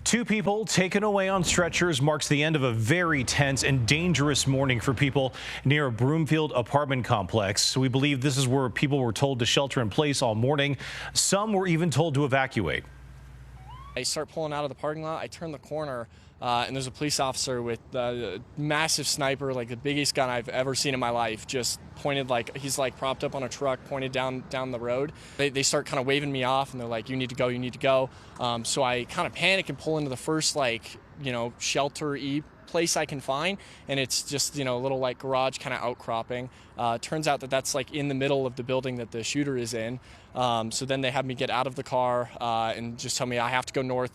Two people taken away on stretchers marks the end of a very tense and dangerous morning for people near a Broomfield apartment complex. We believe this is where people were told to shelter in place all morning. Some were even told to evacuate. I start pulling out of the parking lot. I turn the corner, and there's a police officer with a massive sniper, like the biggest gun I've ever seen in my life, just pointed, like he's like propped up on a truck, pointed down the road. They start kind of waving me off, and they're like, "You need to go, you need to go." So I kind of panic and pull into the first, like, shelter-y place I can find, and it's just, a little like garage kind of outcropping. Turns out that that's like in the middle of the building that the shooter is in. So then they have me get out of the car and just tell me I have to go north.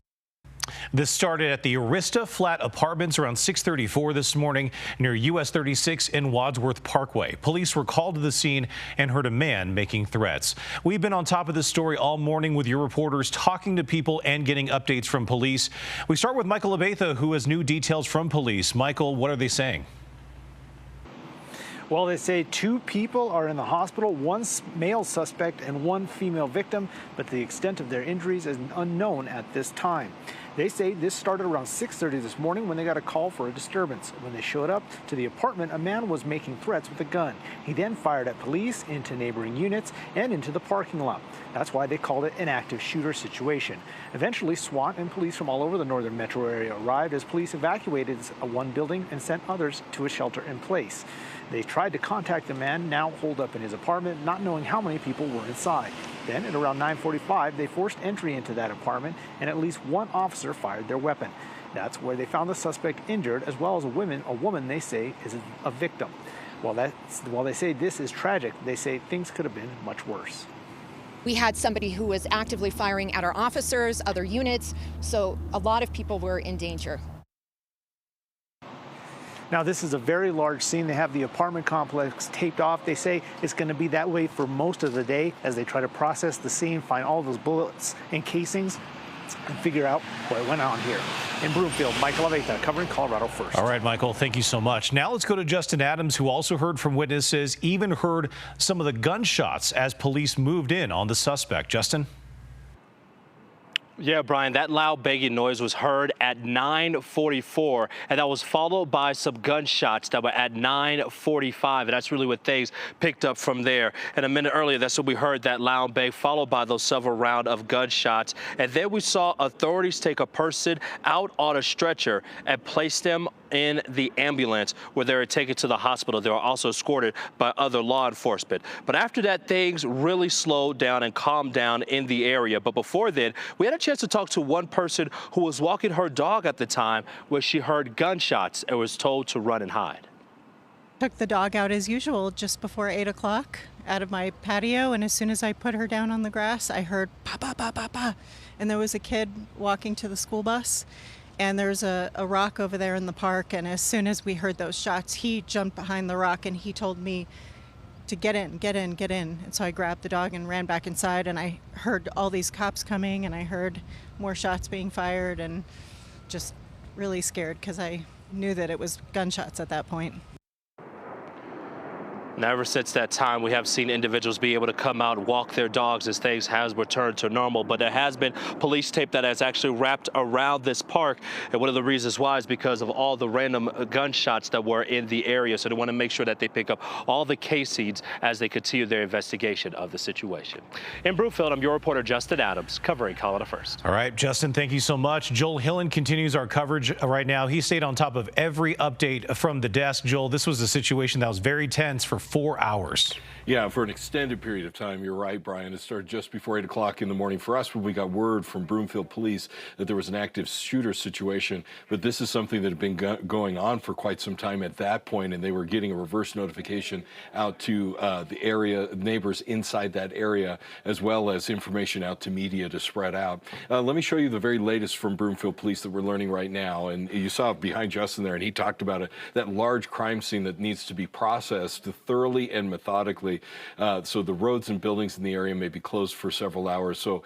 This started at the Arista Flat Apartments around 6:34 this morning near US 36 and Wadsworth Parkway. Police were called to the scene and heard a man making threats. We've been on top of this story all morning with your reporters, talking to people and getting updates from police. We start with Michael Abatha, who has new details from police. Michael, what are they saying? Well, they say two people are in the hospital, one male suspect and one female victim, but the extent of their injuries is unknown at this time. They say this started around 6:30 this morning when they got a call for a disturbance. When they showed up to the apartment, a man was making threats with a gun. He then fired at police, into neighboring units, and into the parking lot. That's why they called it an active shooter situation. Eventually, SWAT and police from all over the northern metro area arrived as police evacuated one building and sent others to a shelter in place. They tried to contact the man, now holed up in his apartment, not knowing how many people were inside. Then, at around 9:45, they forced entry into that apartment, and at least one officer fired their weapon. That's where they found the suspect injured, as well as a woman they say is a victim. While they say this is tragic, they say things could have been much worse. We had somebody who was actively firing at our officers, other units, so a lot of people were in danger. Now, this is a very large scene. They have the apartment complex taped off. They say it's going to be that way for most of the day as they try to process the scene, find all those bullets and casings, and figure out what went on here. In Broomfield, Michael Abatha, covering Colorado First. All right, Michael, thank you so much. Now let's go to Justin Adams, who also heard from witnesses, even heard some of the gunshots as police moved in on the suspect. Justin? Yeah, Brian, that loud banging noise was heard at 9:44, and that was followed by some gunshots that were at 9:45, and that's really what things picked up from there. And a minute earlier, that's when we heard that loud bang, followed by those several rounds of gunshots. And then we saw authorities take a person out on a stretcher and place them in the ambulance where they were taken to the hospital. They were also escorted by other law enforcement. But after that, things really slowed down and calmed down in the area. But before then, we had a chance to talk to one person who was walking her dog at the time where she heard gunshots and was told to run and hide. Took the dog out as usual just before 8 o'clock out of my patio, and as soon as I put her down on the grass, I heard pa pa pa pa pa, and there was a kid walking to the school bus. And there's a rock over there in the park, and as soon as we heard those shots, he jumped behind the rock and he told me to get in. And so I grabbed the dog and ran back inside, and I heard all these cops coming, and I heard more shots being fired, and just really scared because I knew that it was gunshots at that point. And ever since that time, we have seen individuals be able to come out and walk their dogs as things has returned to normal. But there has been police tape that has actually wrapped around this park. And one of the reasons why is because of all the random gunshots that were in the area. So they want to make sure that they pick up all the casings as they continue their investigation of the situation. In Broomfield, I'm your reporter, Justin Adams, covering Colorado First. All right, Justin, thank you so much. Joel Hillen continues our coverage right now. He stayed on top of every update from the desk. Joel, this was a situation that was very tense for 4 hours. Yeah, for an extended period of time. You're right, Brian. It started just before 8 o'clock in the morning for us when we got word from Broomfield police that there was an active shooter situation. But this is something that had been going on for quite some time at that point, and they were getting a reverse notification out to the area, neighbors inside that area, as well as information out to media to spread out. Let me show you the very latest from Broomfield police that we're learning right now. And you saw behind Justin there, and he talked about it, that large crime scene that needs to be processed. The thoroughly and methodically. So the roads and buildings in the area may be closed for several hours. So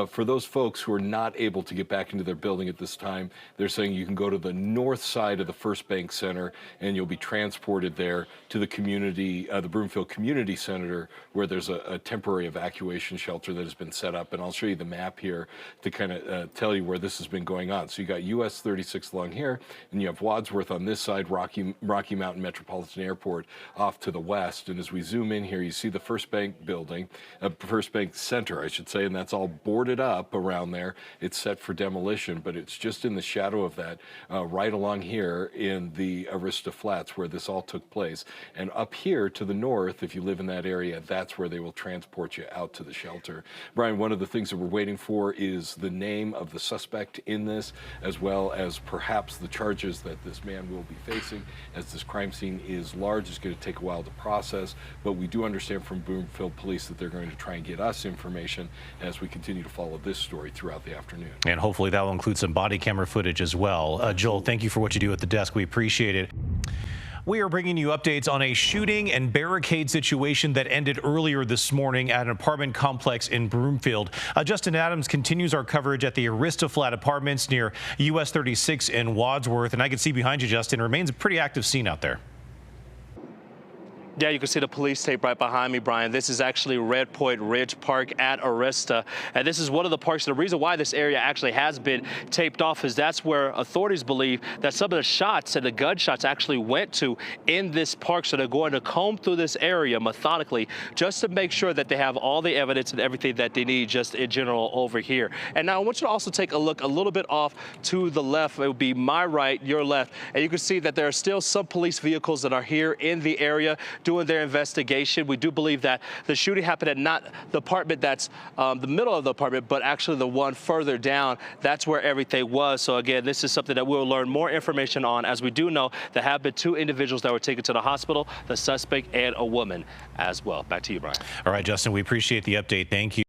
for those folks who are not able to get back into their building at this time, they're saying you can go to the north side of the First Bank Center and you'll be transported there to the community, the Broomfield Community Center, where there's a temporary evacuation shelter that has been set up. And I'll show you the map here to kind of tell you where this has been going on. So you got US 36 along here, and you have Wadsworth on this side, Rocky Mountain Metropolitan Airport off to the west. And as we zoom in here, you see the First Bank building, First Bank Center, I should say, and that's all boarded up around there. It's set for demolition, but it's just in the shadow of that, right along here in the Arista Flats where this all took place. And up here to the north, if you live in that area, that's where they will transport you out to the shelter. Brian, one of the things that we're waiting for is the name of the suspect in this, as well as perhaps the charges that this man will be facing. As this crime scene is large, it's going to take a while to process, but we do understand from Broomfield Police that they're going to try and get us information as we continue to follow this story throughout the afternoon. And hopefully that will include some body camera footage as well. Joel, thank you for what you do at the desk. We appreciate it. We are bringing you updates on a shooting and barricade situation that ended earlier this morning at an apartment complex in Broomfield. Justin Adams continues our coverage at the Arista Flat Apartments near US 36 in Wadsworth. And I can see behind you, Justin, remains a pretty active scene out there. Yeah, you can see the police tape right behind me, Brian. This is actually Red Point Ridge Park at Arista. And this is one of the parks. The reason why this area actually has been taped off is that's where authorities believe that some of the shots and the gunshots actually went to in this park. So they're going to comb through this area methodically just to make sure that they have all the evidence and everything that they need just in general over here. And now I want you to also take a look a little bit off to the left. It would be my right, your left. And you can see that there are still some police vehicles that are here in the area doing their investigation. We do believe that the shooting happened at not the apartment that's the middle of the apartment, but actually the one further down. That's where everything was. So again, this is something that we'll learn more information on, as we do know there have been 2 individuals that were taken to the hospital, the suspect and a woman as well. Back to you, Brian. All right, Justin, we appreciate the update. Thank you.